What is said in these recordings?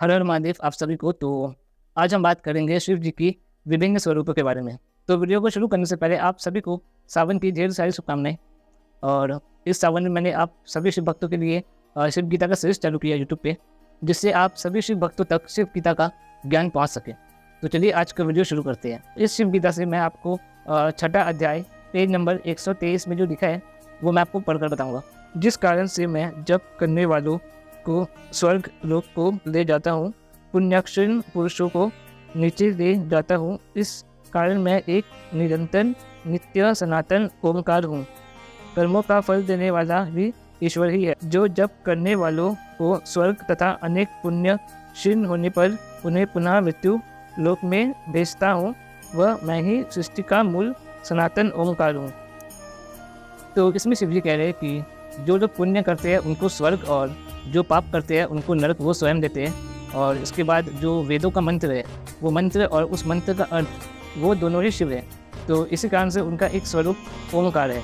हर हर महादेव आप सभी को। तो आज हम बात करेंगे शिव जी की विभिन्न स्वरूपों के बारे में। तो वीडियो को शुरू करने से पहले आप सभी को सावन की ढेर सारी शुभकामनाएं। और इस सावन में मैंने आप सभी शिव भक्तों के लिए शिव गीता का सीरीज चालू किया यूट्यूब पे, जिससे आप सभी शिव भक्तों तक शिव गीता का ज्ञान पहुँच सके। तो चलिए आज का वीडियो शुरू करते हैं। इस शिव गीता से मैं आपको छठा अध्याय पेज नंबर 123 में जो लिखा है वो मैं आपको पढ़कर बताऊँगा। जिस कारण से मैं जप करने वालों को स्वर्ग लोक को ले जाता हूँ, पुण्याक्षण पुरुषों को नीचे ले जाता हूँ, इस कारण मैं एक निरंतर नित्य सनातन ओमकार हूँ। कर्मों का फल देने वाला भी ईश्वर ही है, जो जप करने वालों को स्वर्ग तथा अनेक पुण्य क्षीण होने पर उन्हें पुनः मृत्यु लोक में भेजता हूँ। वह मैं ही सृष्टि का मूल सनातन ओमकार हूँ। तो इसमें शिव जी कह रहे हैं कि जो लोग पुण्य करते हैं उनको स्वर्ग, और जो पाप करते हैं उनको नरक वो स्वयं देते हैं। और इसके बाद जो वेदों का मंत्र है, वो मंत्र और उस मंत्र का अर्थ वो दोनों ही शिव है। तो इसी कारण से उनका एक स्वरूप ओमकार है,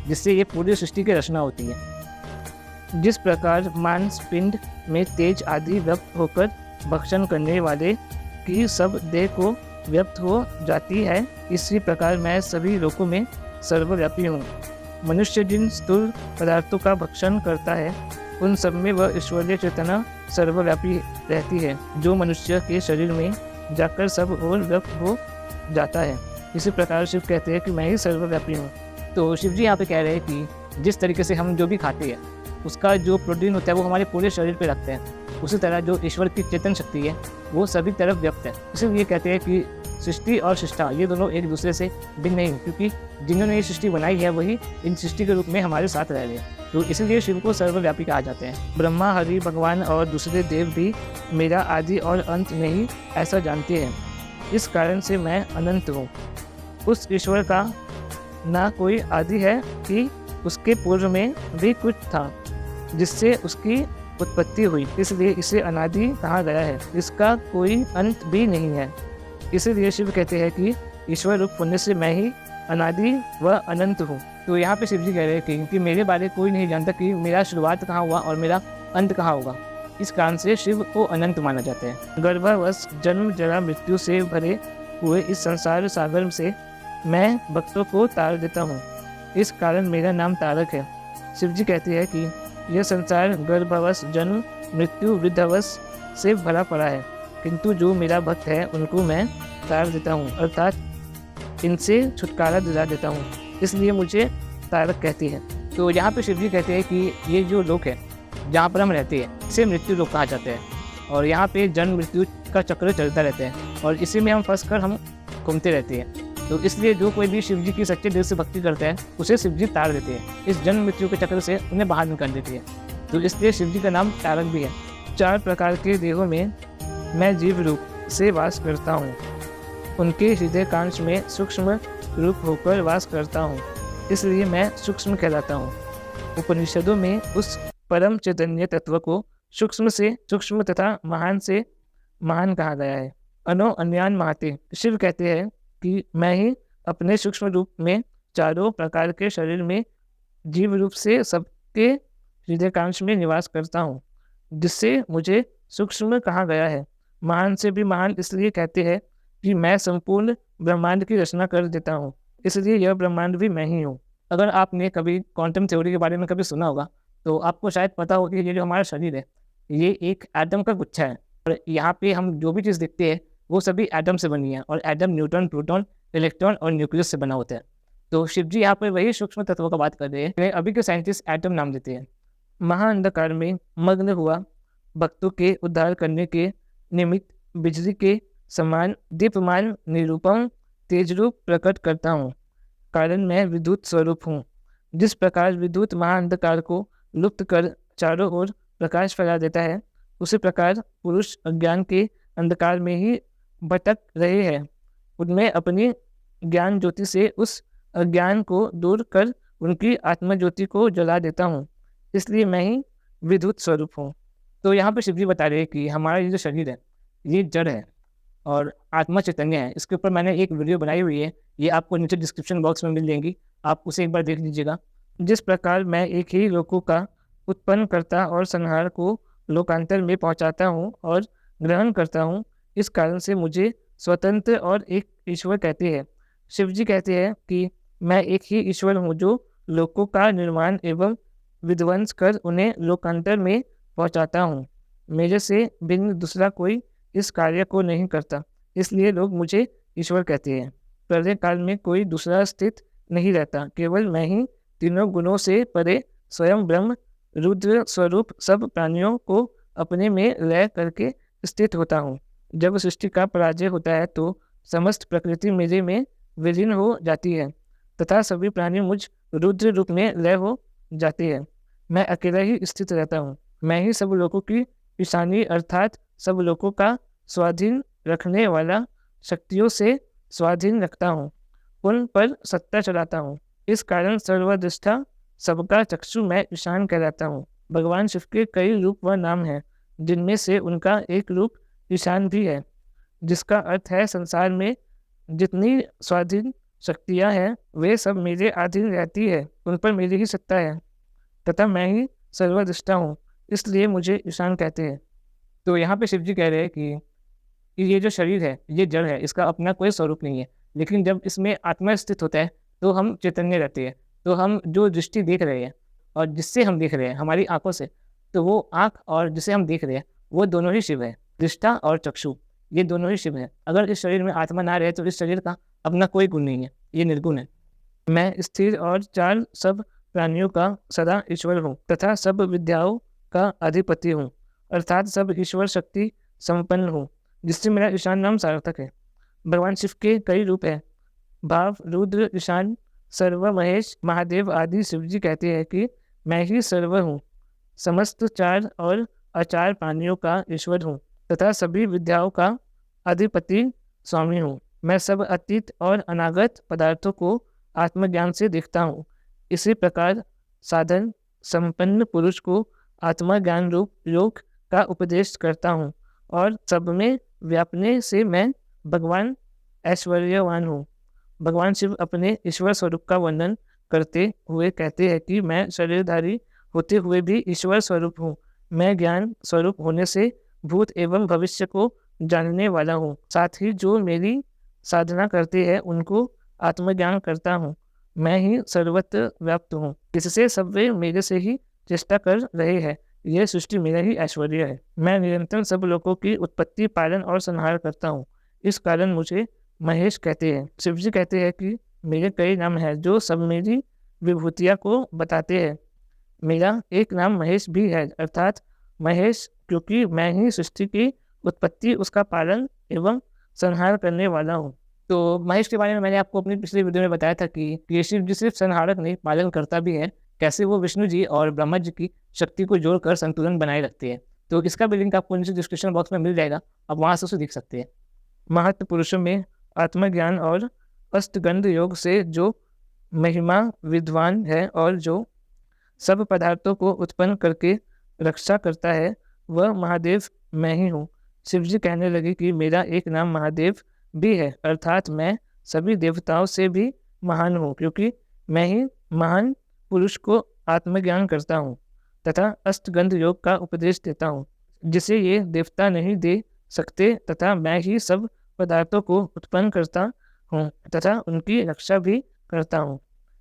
जिससे ये पूरी सृष्टि की रचना होती है। जिस प्रकार मांस पिंड में तेज आदि व्यक्त होकर भक्षण करने वाले की सब देह को व्यक्त हो जाती है, इसी प्रकार मैं सभी लोकों में सर्वव्यापी हूँ। मनुष्य जिन स्थूल पदार्थों का भक्षण करता है, उन सब में वह ईश्वरीय चेतना सर्वव्यापी रहती है, जो मनुष्य के शरीर में जाकर सब और व्यक्त हो जाता है। इसी प्रकार शिव कहते हैं कि मैं ही सर्वव्यापी हूँ। तो शिव जी यहाँ पे कह रहे हैं कि जिस तरीके से हम जो भी खाते हैं उसका जो प्रोटीन होता है वो हमारे पूरे शरीर पे रखते हैं, उसी तरह जो ईश्वर की चेतन शक्ति है वो सभी तरफ व्यक्त है। इसलिए कहते हैं कि सृष्टि और सृष्टा ये दोनों एक दूसरे से भिन्न नहीं, क्योंकि जिन्होंने ये सृष्टि बनाई है वही इन सृष्टि के रूप में हमारे साथ रह रहे हैं। तो इसलिए शिव को सर्वव्यापी कहा जाते हैं। ब्रह्मा, हरि, भगवान और दूसरे देव भी मेरा आदि और अंत नहीं ऐसा जानते हैं। इस कारण से मैं अनंत हूँ। उस ईश्वर का ना कोई आदि है कि उसके पूर्व में भी कुछ था जिससे उसकी उत्पत्ति हुई, इसलिए इसे अनादि कहा गया है। इसका कोई अंत भी नहीं है। इसीलिए शिव कहते हैं कि ईश्वर रूप पुण्य से मैं ही अनादि व अनंत हूँ। तो यहाँ पे शिव जी कह रहे हैं कि मेरे बारे कोई नहीं जानता कि मेरा शुरुआत कहाँ हुआ और मेरा अंत कहाँ होगा। इस कारण से शिव को अनंत माना जाता है। गर्भावश जन्म जरा मृत्यु से भरे हुए इस संसार सागर से मैं भक्तों को तार देता हूँ, इस कारण मेरा नाम तारक है। शिव जी कहते हैं कि यह संसार गर्भावश जन्म मृत्यु वृद्धावश से भरा पड़ा है, किंतु जो मेरा भक्त है उनको मैं तार देता हूँ, अर्थात इनसे छुटकारा दिला देता हूँ, इसलिए मुझे तारक कहते हैं। तो यहाँ पे शिव जी कहते हैं कि ये जो लोक है जहाँ पर हम रहते हैं इसे मृत्यु लोक कहा जाता है, और यहाँ पे जन्म मृत्यु का चक्र चलता रहता है और इसी में हम फंस कर हम घूमते रहते हैं। तो इसलिए जो कोई भी शिव जी की सच्चे दिल से भक्ति करता है उसे शिव जी तार देते हैं, इस जन्म मृत्यु के चक्र से उन्हें बाहर निकाल देते हैं। तो इसलिए शिव जी का नाम तारक भी है। 4 प्रकार के देहों में मैं जीव रूप से वास करता हूँ, उनके हृदय कांश में सूक्ष्म रूप होकर वास करता हूँ, इसलिए मैं सूक्ष्म कहलाता हूँ। उपनिषदों में उस परम चैतन्य तत्व को सूक्ष्म से सूक्ष्म तथा महान से महान कहा गया है। अनो अन्यान महाते। शिव कहते हैं कि मैं ही अपने सूक्ष्म रूप में 4 प्रकार के शरीर में जीव रूप से सबके हृदयकांश में निवास करता हूँ, जिससे मुझे सूक्ष्म कहा गया है। महान से भी महान इसलिए कहते हैं कि मैं संपूर्ण ब्रह्मांड की रचना कर देता हूँ, इसलिए यह ब्रह्मांड भी मैं ही हूँ। अगर आपने कभी क्वांटम थ्योरी के बारे में कभी सुना होगा तो आपको शायद पता हो कि ये जो हमारा शरीर है ये एक एटम का गुच्छा है, और यहाँ पे हम जो भी चीज़ देखते हैं वो सभी एटम से बनी है, और एटम न्यूट्रॉन, प्रोटॉन, इलेक्ट्रॉन और न्यूक्लियस से बना होता है। तो शिव जी यहाँ पर वही सूक्ष्म तत्वों का बात कर रहे हैं, अभी के साइंटिस्ट एटम नाम देते हैं। महाअंधकार में मग्न हुआ भक्तों के उद्धार करने के निमित्त बिजली के समान दीप्यमान निरूपम तेजरूप प्रकट करता हूँ, कारण मैं विद्युत स्वरूप हूँ। जिस प्रकार विद्युत महाअंधकार को लुप्त कर चारों ओर प्रकाश फैला देता है, उसी प्रकार पुरुष अज्ञान के अंधकार में ही भटक रहे हैं, उनमें अपनी ज्ञान ज्योति से उस अज्ञान को दूर कर उनकी आत्मज्योति को जला देता हूँ, इसलिए मैं ही विद्युत स्वरूप हूँ। तो यहाँ पर शिव जी बता रहे हैं कि हमारा ये जो शरीर है ये जड़ है और आत्मा चैतन्य है। इसके ऊपर मैंने एक वीडियो बनाई हुई है, ये आपको नीचे डिस्क्रिप्शन बॉक्स में मिल जाएंगी, आप उसे एक बार देख लीजिएगा। जिस प्रकार मैं एक ही लोकों का उत्पन्न करता और संहार को लोकांतर में पहुंचाता हूँ और ग्रहण करता हूँ। इस कारण से मुझे स्वतंत्र और एक ईश्वर कहते हैं। शिव जी कहते हैं कि मैं एक ही ईश्वर हूँ जो लोकों का निर्माण एवं विध्वंस कर उन्हें लोकांतर में पहुँचाता हूँ। मेरे से भिन्न दूसरा कोई इस कार्य को नहीं करता, इसलिए लोग मुझे ईश्वर कहते हैं। प्रलय काल में कोई दूसरा स्थित नहीं रहता, केवल मैं ही तीनों गुणों से परे स्वयं ब्रह्म रुद्र स्वरूप सब प्राणियों को अपने में लय करके स्थित होता हूँ। जब सृष्टि का पराजय होता है तो समस्त प्रकृति मेरे में विलीन हो जाती है तथा सभी प्राणी मुझ रुद्र रूप में लय हो जाते हैं। मैं अकेला ही स्थित रहता हूँ। मैं ही सब लोगों की ईशानी अर्थात सब लोगों का स्वाधीन रखने वाला शक्तियों से स्वाधीन रखता हूँ, उन पर सत्ता चलाता हूँ। इस कारण सर्वदृष्टा सबका चक्षु मैं ईशान कहलाता हूँ। भगवान शिव के कई रूप व नाम हैं, जिनमें से उनका एक रूप ईशान भी है, जिसका अर्थ है संसार में जितनी स्वाधीन शक्तियाँ हैं वे सब मेरे अधीन रहती है, उन पर मेरी ही सत्ता है तथा मैं ही सर्वदृष्टा हूँ, इसलिए मुझे ईशान कहते हैं। तो यहाँ पे शिव जी कह रहे हैं कि ये जो शरीर है ये जड़ है, इसका अपना कोई स्वरूप नहीं है, लेकिन जब इसमें आत्मा स्थित होता है तो हम चैतन्य रहते हैं। तो हम जो दृष्टि देख रहे हैं और जिससे हम देख रहे हैं हमारी आंखों से, तो वो आंख और जिसे हम देख रहे हैं वो दोनों ही शिव है। दृष्टा और चक्षु ये दोनों ही शिव है। अगर इस शरीर में आत्मा ना रहे तो इस शरीर का अपना कोई गुण नहीं है, ये निर्गुण है। मैं स्थिर और चार सब प्राणियों का सदा ईश्वर हूँ तथा सब विद्याओं का अधिपति हूँ, अर्थात सब ईश्वर शक्ति संपन्न हूँ, जिससे मेरा ईशान नाम सार्थक है। भगवान शिव के कई रूप हैं। भाव, रुद्र, ईशान, सर्व, महेश, महादेव आदि शिवजी कहते हैं कि मैं ही सर्व हूँ, समस्त चार और अचार प्राणियों का ईश्वर हूँ तथा सभी विद्याओं का अधिपति स्वामी हूँ। मैं सब अतीत और अनागत पदार्थों को आत्मज्ञान से देखता हूँ। इसी प्रकार साधन संपन्न पुरुष को आत्मज्ञान रूप योग का उपदेश करता हूँ और सब में व्यापने से मैं भगवान ऐश्वर्यवान हूँ। भगवान शिव अपने ईश्वर स्वरूप का वर्णन करते हुए कहते हैं कि मैं शरीरधारी होते हुए भी ईश्वर स्वरूप हूँ। मैं ज्ञान स्वरूप होने से भूत एवं भविष्य को जानने वाला हूँ। साथ ही जो मेरी साधना करते हैं उनको आत्मज्ञान करता हूँ। मैं ही सर्वत्र व्याप्त हूँ, इससे सब वे मेरे से ही चेष्टा कर रहे हैं। यह सृष्टि मेरा ही ऐश्वर्य है। मैं निरंतर सब लोगों की उत्पत्ति, पालन और संहार करता हूँ। इस कारण मुझे महेश कहते हैं। शिव जी कहते हैं कि मेरे कई नाम हैं जो सब मेरी विभूतियाँ को बताते हैं। मेरा एक नाम महेश भी है, अर्थात महेश, क्योंकि मैं ही सृष्टि की उत्पत्ति, उसका पालन एवं संहार करने वाला हूँ। तो महेश के बारे में मैंने आपको अपनी पिछली वीडियो में बताया था कि ये शिव जी सिर्फ संहारक नहीं, पालन करता भी है। कैसे वो विष्णु जी और ब्रह्मा जी की शक्ति को जोड़कर संतुलन बनाए रखते हैं। तो इसका भी लिंक आपको नीचे डिस्क्रिप्शन बॉक्स में मिल जाएगा, आप वहाँ से उसे देख सकते हैं। महत्व पुरुषों में आत्मज्ञान और अष्टगंध योग से जो महिमा विद्वान है और जो सब पदार्थों को उत्पन्न करके रक्षा करता है, वह महादेव मैं ही हूँ। शिव जी कहने लगे कि मेरा एक नाम महादेव भी है, अर्थात मैं सभी देवताओं से भी महान हूँ, क्योंकि मैं ही महान पुरुष को आत्मज्ञान करता हूँ तथा अष्टगंध योग का उपदेश देता हूँ, जिसे ये देवता नहीं दे सकते, तथा मैं ही सब पदार्थों को उत्पन्न करता हूँ तथा उनकी रक्षा भी करता हूँ।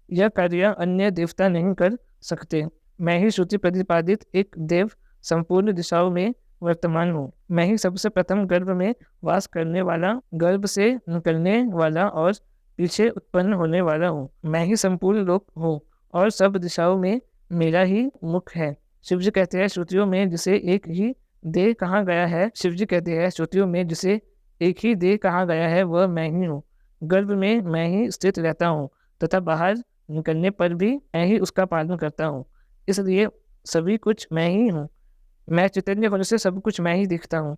यह कार्य अन्य देवता नहीं कर सकते। मैं ही श्रुति प्रतिपादित एक देव संपूर्ण दिशाओं में वर्तमान हूँ। मैं ही सबसे प्रथम गर्भ में वास करने वाला, गर्भ से निकलने वाला और पीछे उत्पन्न होने वाला हूँ। मैं ही संपूर्ण लोक हूँ और सब दिशाओं में मेरा ही मुख है। शिव जी कहते हैं श्रुतियों में जिसे एक ही देह कहा गया है, शिव जी कहते हैं श्रुतियों में जिसे एक ही देह कहा गया है वह मैं ही हूँ। गर्भ में मैं ही स्थित रहता हूँ तथा बाहर निकलने पर भी मैं ही उसका पालन करता हूँ, इसलिए सभी कुछ मैं ही हूँ। मैं चैतन्य होने से सब कुछ मैं ही दिखता हूँ।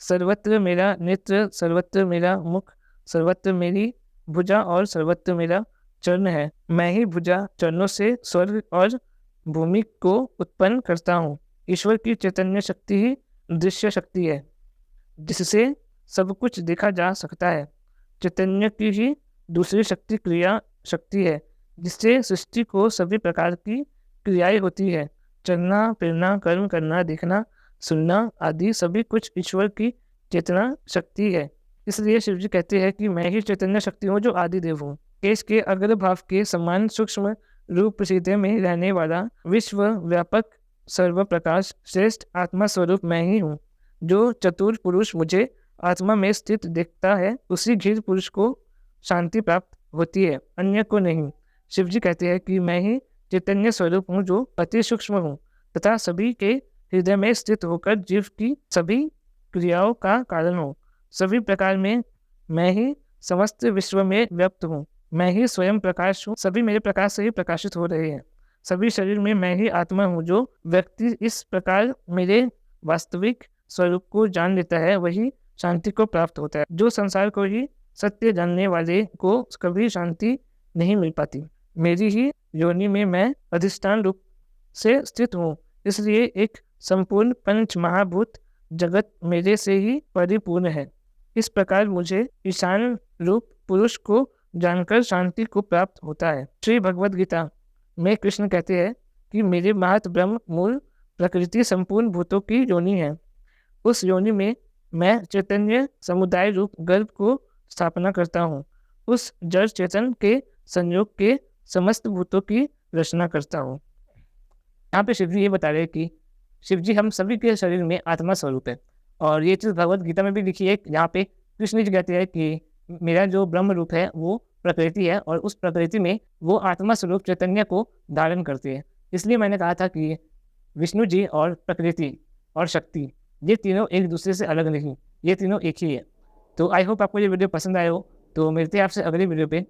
सर्वत्र मेरा नेत्र, सर्वत्र मेरा मुख, सर्वत्र मेरी भुजा और सर्वत्र मेरा चरण है। मैं ही भुजा चरणों से स्वर्ग और भूमि को उत्पन्न करता हूँ। ईश्वर की चैतन्य शक्ति ही दृश्य शक्ति है, जिससे सब कुछ देखा जा सकता है। चैतन्य की ही दूसरी शक्ति क्रिया शक्ति है, जिससे सृष्टि को सभी प्रकार की क्रियाएं होती है। चलना, फिरना, कर्म करना, देखना, सुनना आदि सभी कुछ ईश्वर की चेतना शक्ति है। इसलिए शिव जी कहते हैं कि मैं ही चैतन्य शक्ति हूँ जो आदि देव हूँ। केश के अग्र भाव के समान सूक्ष्म रूप सीधे में रहने वाला विश्व व्यापक सर्व प्रकाश श्रेष्ठ आत्मा स्वरूप मैं ही हूँ। जो चतुर पुरुष मुझे आत्मा में स्थित देखता है उसी धीर पुरुष को शांति प्राप्त होती है, अन्य को नहीं। शिव जी कहते हैं कि मैं ही चैतन्य स्वरूप हूँ जो अति सूक्ष्म हूँ तथा सभी के हृदय में स्थित होकर जीव की सभी क्रियाओं का कारण हूँ। सभी प्रकार में मैं ही समस्त विश्व में व्यक्त हूँ। मैं ही स्वयं प्रकाश हूँ, सभी मेरे प्रकाश से ही प्रकाशित हो रहे हैं। सभी शरीर में मैं ही आत्मा हूँ। जो व्यक्ति इस प्रकार मेरे वास्तविक स्वरूप को जान लेता है वही शांति को प्राप्त होता है। जो संसार को ही सत्य जानने वाले को कभी शांति नहीं मिल पाती। मेरी ही योनि में मैं अधिष्ठान रूप से स्थित हूँ, इसलिए एक संपूर्ण पंच महाभूत जगत मेरे से ही परिपूर्ण है। इस प्रकार मुझे ईशान रूप पुरुष को जानकर शांति को प्राप्त होता है। श्री भगवद गीता में कृष्ण कहते हैं कि मेरे महत ब्रह्म मूल प्रकृति संपूर्ण भूतों की योनि है। उस योनि में मैं चैतन्य समुदाय रूप गर्भ को स्थापना करता हूँ। उस जड़ चेतन के संयोग के समस्त भूतों की रचना करता हूँ। यहाँ पे शिव जी ये बता रहे हैं कि शिव जी हम सभी के शरीर में आत्मा स्वरूप है, और ये चीज़ भगवत गीता में भी लिखी है। यहाँ पे कृष्ण जी कहते हैं कि मेरा जो ब्रह्म रूप है वो प्रकृति है, और उस प्रकृति में वो आत्मा स्वरूप चैतन्य को धारण करती है। इसलिए मैंने कहा था कि विष्णु जी और प्रकृति और शक्ति ये तीनों एक दूसरे से अलग नहीं, ये तीनों एक ही है। तो आई होप आपको ये वीडियो पसंद आया हो। तो मिलते हैं आपसे अगली वीडियो पे।